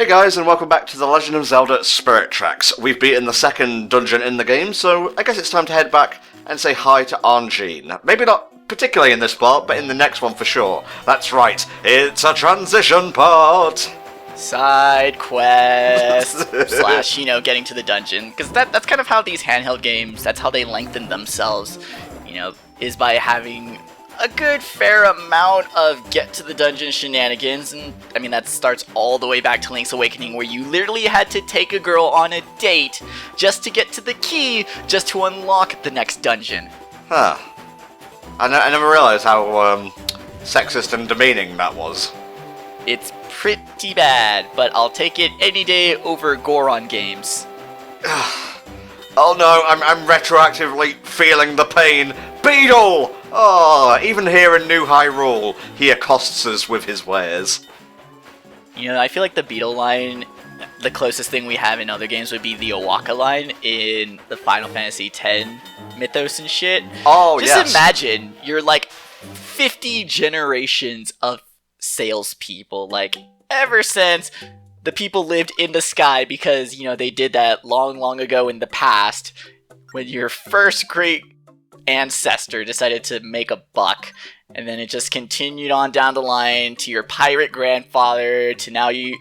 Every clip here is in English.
Hey guys, and welcome back to The Legend of Zelda Spirit Tracks. We've beaten the second dungeon in the game, so I guess it's time to head back and say hi to Anjean. Maybe not particularly in this part, but in the next one for sure. That's right, it's a transition part! Side quest slash, getting to the dungeon. Because that's kind of how these handheld games, that's how they lengthen themselves, is by having a good fair amount of get to the dungeon shenanigans. And I mean, that starts all the way back to Link's Awakening, where you literally had to take a girl on a date just to get to the key, just to unlock the next dungeon. Huh. I never realised how sexist and demeaning that was. It's pretty bad, but I'll take it any day over Goron games. Oh no, I'm retroactively feeling the pain. Beetle! Oh, even here in New Hyrule, he accosts us with his wares. I feel like the Beetle line, the closest thing we have in other games would be the Owaka line in the Final Fantasy X mythos and shit. Oh, yes. Just imagine, you're like 50 generations of salespeople, like, ever since the people lived in the sky, because, they did that long ago in the past, when your first great ancestor decided to make a buck, and then it just continued on down the line to your pirate grandfather, to now I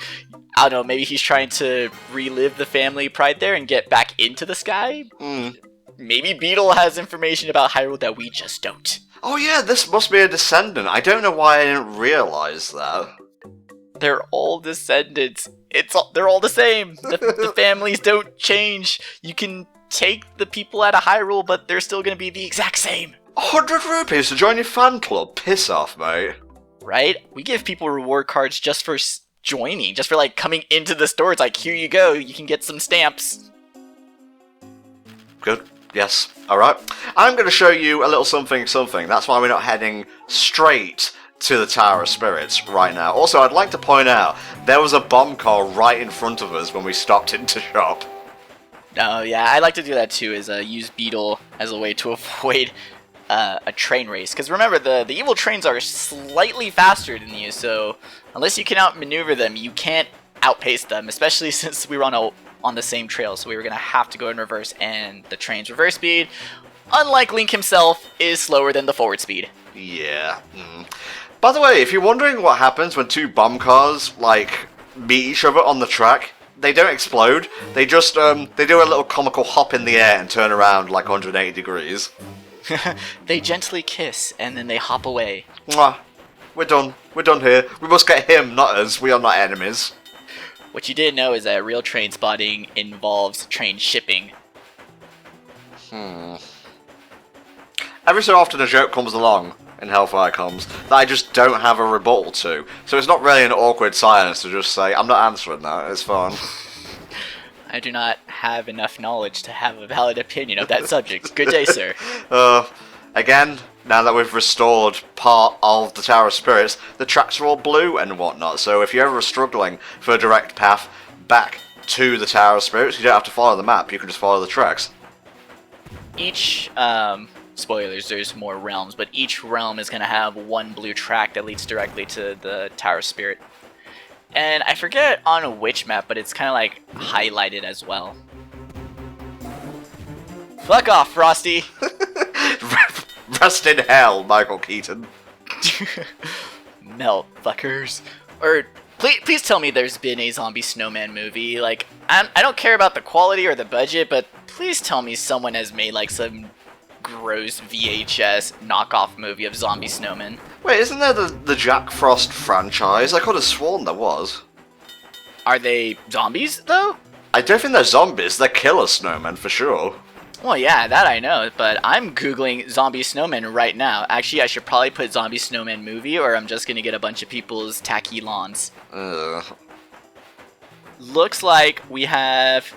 don't know, maybe he's trying to relive the family pride there and get back into the sky? Maybe Beetle has information about Hyrule that we just don't. Oh yeah, this must be a descendant. I don't know why I didn't realize that. They're all descendants. They're all the same. The families don't change. You can take the people out of Hyrule, but they're still going to be the exact same. 100 rupees to join your fan club? Piss off, mate. Right? We give people reward cards just for joining, just for like coming into the store. It's like, here you go, you can get some stamps. Good. Yes. Alright. I'm going to show you a little something. That's why we're not heading straight to the Tower of Spirits right now. Also, I'd like to point out, there was a bomb car right in front of us when we stopped into shop. Oh yeah, I like to do that too, is use Beetle as a way to avoid a train race. Because remember, the evil trains are slightly faster than you, so unless you can outmaneuver them, you can't outpace them, especially since we were on the same trail, so we were going to have to go in reverse, and the train's reverse speed, unlike Link himself, is slower than the forward speed. Yeah. By the way, if you're wondering what happens when two bomb cars, meet each other on the track, they don't explode. They just, they do a little comical hop in the air and turn around like 180 degrees. They gently kiss, and then they hop away. Mwah. We're done. We're done here. We must get him, not us. We are not enemies. What you didn't know is that real train spotting involves train shipping. Every so often a joke comes along in HellfireComms that I just don't have a rebuttal to. So it's not really an awkward silence to just say, I'm not answering that, it's fine. I do not have enough knowledge to have a valid opinion of that subject. Good day, sir. Again, now that we've restored part of the Tower of Spirits, the tracks are all blue and whatnot, so if you're ever struggling for a direct path back to the Tower of Spirits, you don't have to follow the map, you can just follow the tracks. Each, spoilers, there's more realms, but each realm is going to have one blue track that leads directly to the Tower of Spirit. And I forget on which map, but it's kind of like highlighted as well. Fuck off, Frosty! Rest in hell, Michael Keaton. Melt, fuckers. Or, please tell me there's been a zombie snowman movie. Like, I don't care about the quality or the budget, but please tell me someone has made like some gross VHS knockoff movie of zombie snowmen. Wait, isn't there the Jack Frost franchise? I could have sworn there was. Are they zombies, though? I don't think they're zombies, they're killer snowmen for sure. Well, yeah, that I know, but I'm googling zombie snowmen right now. Actually, I should probably put zombie snowman movie, or I'm just gonna get a bunch of people's tacky lawns. Looks like we have,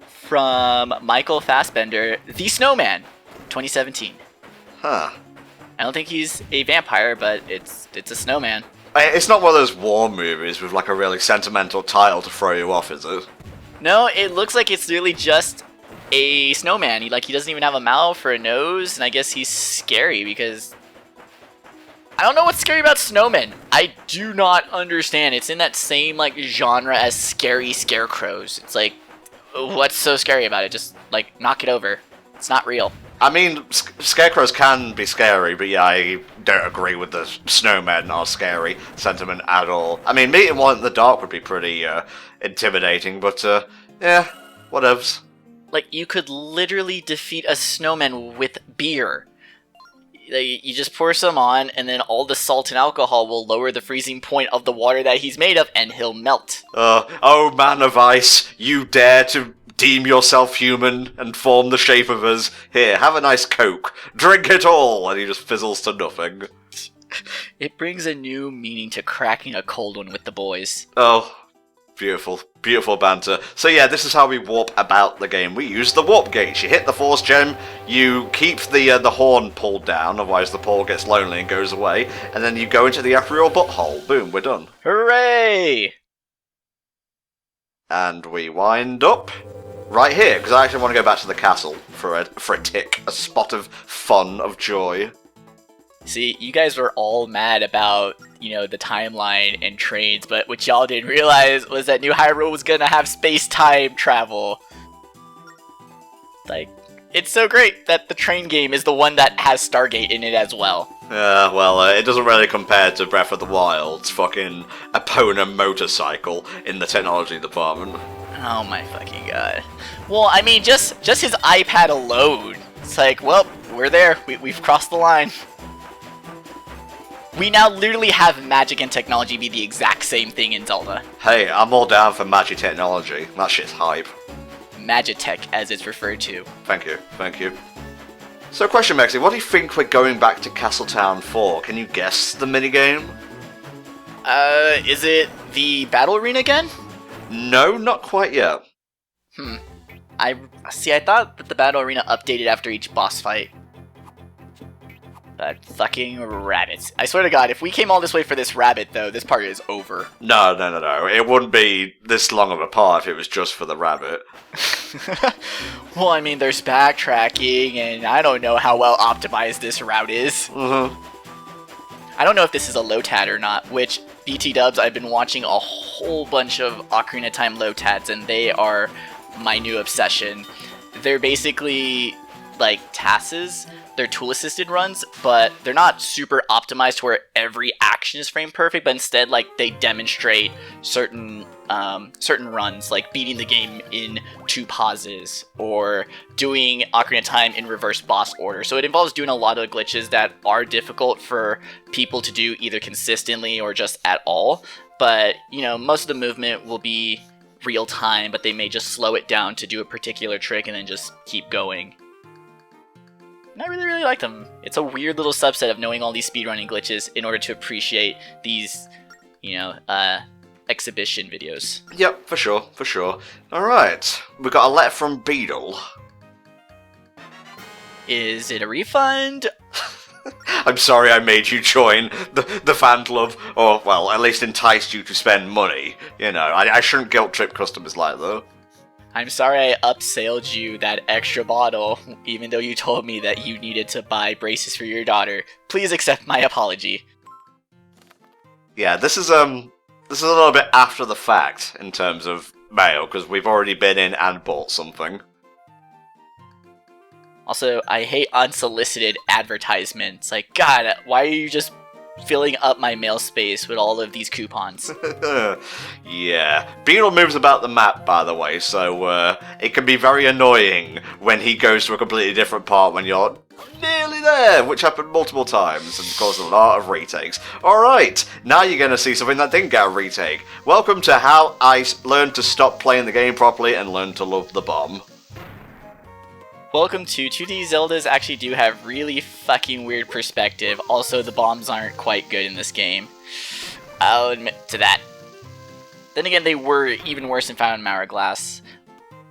from Michael Fassbender, The Snowman, 2017. Huh. I don't think he's a vampire, but it's a snowman. It's not one of those war movies with like a really sentimental title to throw you off, is it? No, it looks like it's really just a snowman. He doesn't even have a mouth or a nose, and I guess he's scary because I don't know what's scary about snowmen. I do not understand. It's in that same like genre as scary scarecrows. It's like, what's so scary about it? Just like knock it over. It's not real. I mean, scarecrows can be scary, but yeah, I don't agree with the snowmen are scary sentiment at all. I mean, meeting one in the dark would be pretty intimidating, but yeah, whatevs. Like, you could literally defeat a snowman with beer. Like, you just pour some on, and then all the salt and alcohol will lower the freezing point of the water that he's made of, and he'll melt. Oh man of ice, you dare to deem yourself human and form the shape of us. Here, have a nice Coke. Drink it all! And he just fizzles to nothing. It brings a new meaning to cracking a cold one with the boys. Oh, beautiful. Beautiful banter. So yeah, this is how we warp about the game. We use the warp gate. You hit the force gem, you keep the horn pulled down, otherwise the pole gets lonely and goes away, and then you go into the ethereal butthole. Boom, we're done. Hooray! And we wind up right here, because I actually want to go back to the castle for a tick, a spot of fun, of joy. See, you guys were all mad about, the timeline and trains, but what y'all didn't realize was that New Hyrule was gonna have space-time travel. Like, it's so great that the train game is the one that has Stargate in it as well. Yeah, well, it doesn't really compare to Breath of the Wild's fucking Epona motorcycle in the technology department. Oh my fucking god. Well, I mean, just his iPad alone. It's like, well, we're there. We've crossed the line. We now literally have magic and technology be the exact same thing in Zelda. Hey, I'm all down for magic technology. That shit's hype. Magitech, as it's referred to. Thank you, thank you. So question, Mexi, what do you think we're going back to Castletown for? Can you guess the minigame? Is it the battle arena again? No, not quite yet. I thought that the battle arena updated after each boss fight. But fucking rabbits. I swear to god, if we came all this way for this rabbit, though, this part is over. No. It wouldn't be this long of a part if it was just for the rabbit. Well, I mean, there's backtracking, and I don't know how well optimized this route is. I don't know if this is a LOTAD or not, which, BT dubs, I've been watching a whole bunch of Ocarina of Time LOTADs, and they are my new obsession. They're basically like TASes. They're tool-assisted runs, but they're not super optimized to where every action is frame perfect, but instead, like, they demonstrate certain runs, like beating the game in 2 pauses, or doing Ocarina of Time in reverse boss order. So it involves doing a lot of glitches that are difficult for people to do either consistently or just at all, but, most of the movement will be real time, but they may just slow it down to do a particular trick and then just keep going. And I really, really like them. It's a weird little subset of knowing all these speedrunning glitches in order to appreciate these, exhibition videos. Yep, for sure. Alright, we got a letter from Beedle. Is it a refund? I'm sorry I made you join the fan club, or, well, at least enticed you to spend money. I shouldn't guilt trip customers like that. I'm sorry I upselled you that extra bottle, even though you told me that you needed to buy braces for your daughter. Please accept my apology. Yeah, this is a little bit after the fact in terms of mail, because we've already been in and bought something. Also, I hate unsolicited advertisements. Like, God, why are you just filling up my mail space with all of these coupons? Yeah. Beetle moves about the map, by the way, so it can be very annoying when he goes to a completely different part when you're nearly there, which happened multiple times and caused a lot of retakes. Alright, now you're going to see something that didn't get a retake. Welcome to how I learned to stop playing the game properly and learn to love the bomb. Welcome to 2D Zeldas actually do have really fucking weird perspective. Also, the bombs aren't quite good in this game. I'll admit to that. Then again, they were even worse in Phantom Hourglass.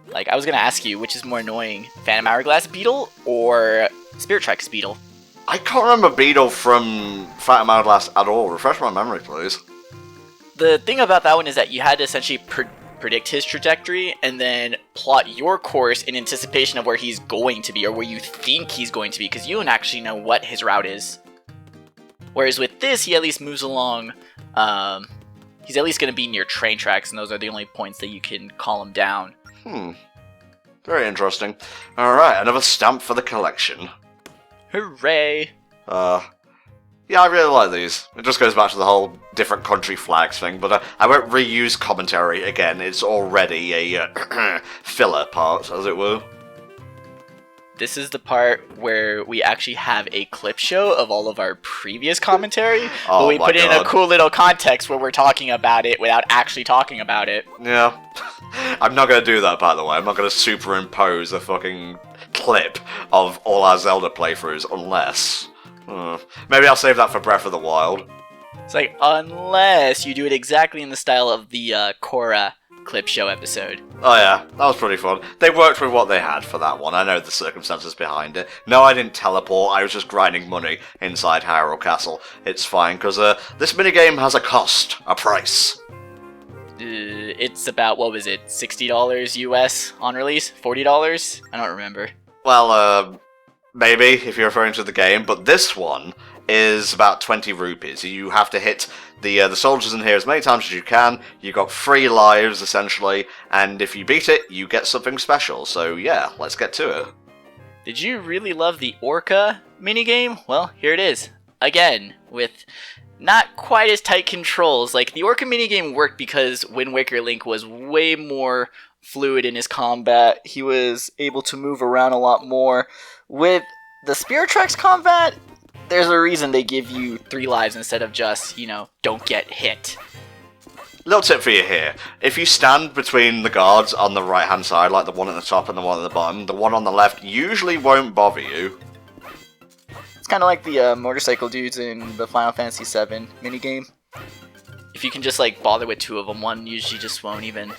Like, I was gonna ask you, which is more annoying? Phantom Hourglass Beetle or Spirit Tracks Beetle? I can't remember Beetle from Phantom Hourglass at all. Refresh my memory, please. The thing about that one is that you had to essentially predict his trajectory and then plot your course in anticipation of where he's going to be or where you think he's going to be, because you don't actually know what his route is. Whereas with this, he at least moves along. He's at least going to be near train tracks, and those are the only points that you can call him down. Very interesting. Alright, another stamp for the collection. Hooray! Yeah, I really like these. It just goes back to the whole different country flags thing, but I won't reuse commentary again. It's already a filler part, as it were. This is the part where we actually have a clip show of all of our previous commentary, but we put in a cool little context where we're talking about it without actually talking about it. Yeah. I'm not going to do that, by the way. I'm not going to superimpose a fucking clip of all our Zelda playthroughs, unless... maybe I'll save that for Breath of the Wild. It's like, unless you do it exactly in the style of the Korra clip show episode. Oh yeah, that was pretty fun. They worked with what they had for that one. I know the circumstances behind it. No, I didn't teleport, I was just grinding money inside Hyrule Castle. It's fine, because this minigame has a cost, a price. It's about, what was it, $60 US on release? $40? I don't remember. Well, maybe, if you're referring to the game, but this one is about 20 rupees. You have to hit the soldiers in here as many times as you can. You got 3 lives, essentially, and if you beat it, you get something special. So yeah, let's get to it. Did you really love the Orca minigame? Well, here it is. Again, with not quite as tight controls. Like, the Orca minigame worked because Wind Waker Link was way more fluid in his combat. He was able to move around a lot more. With the Spirit Tracks combat, there's a reason they give you 3 lives instead of just, don't get hit. Little tip for you here. If you stand between the guards on the right hand side, like the one at the top and the one at the bottom, the one on the left usually won't bother you. It's kind of like the motorcycle dudes in the Final Fantasy VII minigame. If you can just bother with 2 of them, one usually just won't even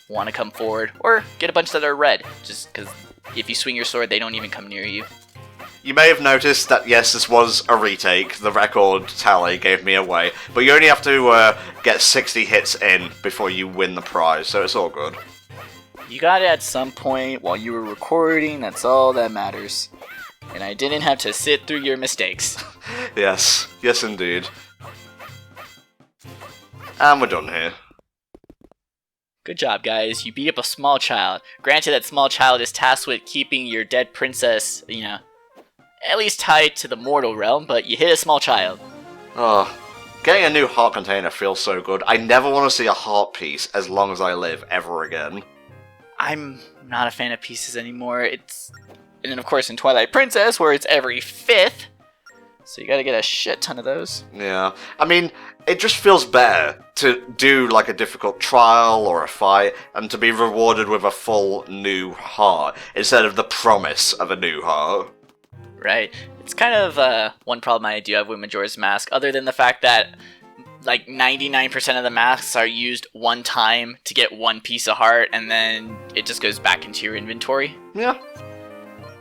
want to come forward. Or get a bunch that are red, just because if you swing your sword, they don't even come near you. You may have noticed that, yes, this was a retake. The record tally gave me away. But you only have to get 60 hits in before you win the prize, so it's all good. You got it at some point while you were recording, that's all that matters. And I didn't have to sit through your mistakes. Yes indeed. And we're done here. Good job, guys. You beat up a small child. Granted, that small child is tasked with keeping your dead princess, at least tied to the mortal realm, but you hit a small child. Oh, getting a new heart container feels so good. I never want to see a heart piece as long as I live ever again. I'm not a fan of pieces anymore. And then of course in Twilight Princess, where it's every 5th, so you gotta get a shit ton of those. Yeah, I mean, it just feels better to do a difficult trial or a fight and to be rewarded with a full new heart instead of the promise of a new heart. Right. It's kind of one problem I do have with Majora's Mask, other than the fact that 99% of the masks are used one time to get 1 piece of heart, and then it just goes back into your inventory. Yeah.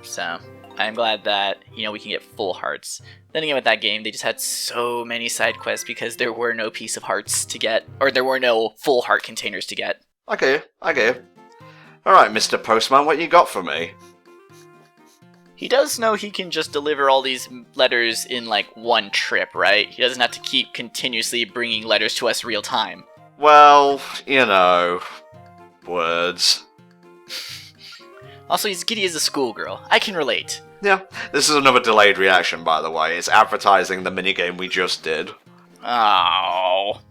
So, I'm glad that, we can get full hearts. Then again, with that game, they just had so many side quests because there were no piece of hearts to get, or there were no full heart containers to get. Okay. Alright, Mr. Postman, what you got for me? He does know he can just deliver all these letters in, one trip, right? He doesn't have to keep continuously bringing letters to us real time. Well, words. Also, he's giddy as a schoolgirl. I can relate. Yeah, this is another delayed reaction, by the way. It's advertising the minigame we just did. Oh.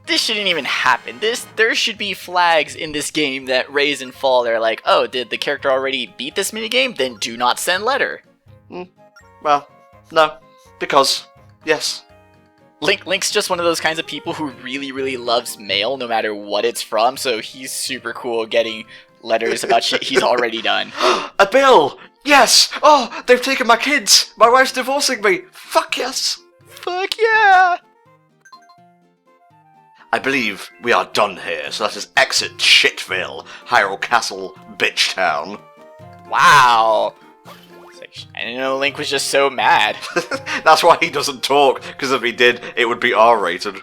This shouldn't even happen. There should be flags in this game that raise and fall. They're like, oh, did the character already beat this minigame? Then do not send letter. Well, no. Because, yes. Link's just one of those kinds of people who really, really loves mail no matter what it's from, so he's super cool getting letters about shit he's already done. A bill! Yes! Oh, they've taken my kids! My wife's divorcing me! Fuck yes! Fuck yeah! I believe we are done here, so let us exit Shitville, Hyrule Castle, Bitch Town. Wow! I didn't know Link was just so mad. That's why he doesn't talk, because if he did, it would be R-rated.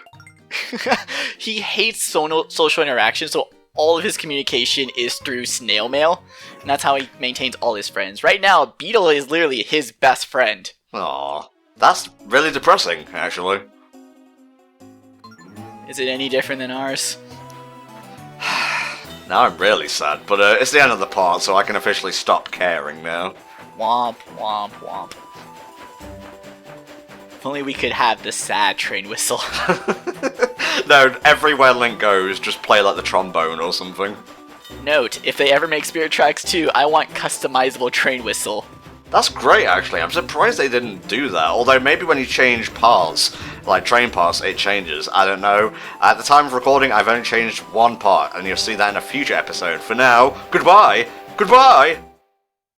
He hates social interaction, so all of his communication is through snail mail, and that's how he maintains all his friends. Right now, Beetle is literally his best friend. Aw, that's really depressing, actually. Is it any different than ours? Now I'm really sad, but it's the end of the part, so I can officially stop caring now. Womp, womp, womp. If only we could have the sad train whistle. No, everywhere Link goes, just play like the trombone or something. Note, if they ever make Spirit Tracks 2, I want customizable train whistle. That's great, actually. I'm surprised they didn't do that. Although maybe when you change parts, like train parts, it changes. I don't know. At the time of recording, I've only changed one part, and you'll see that in a future episode. For now, goodbye! Goodbye!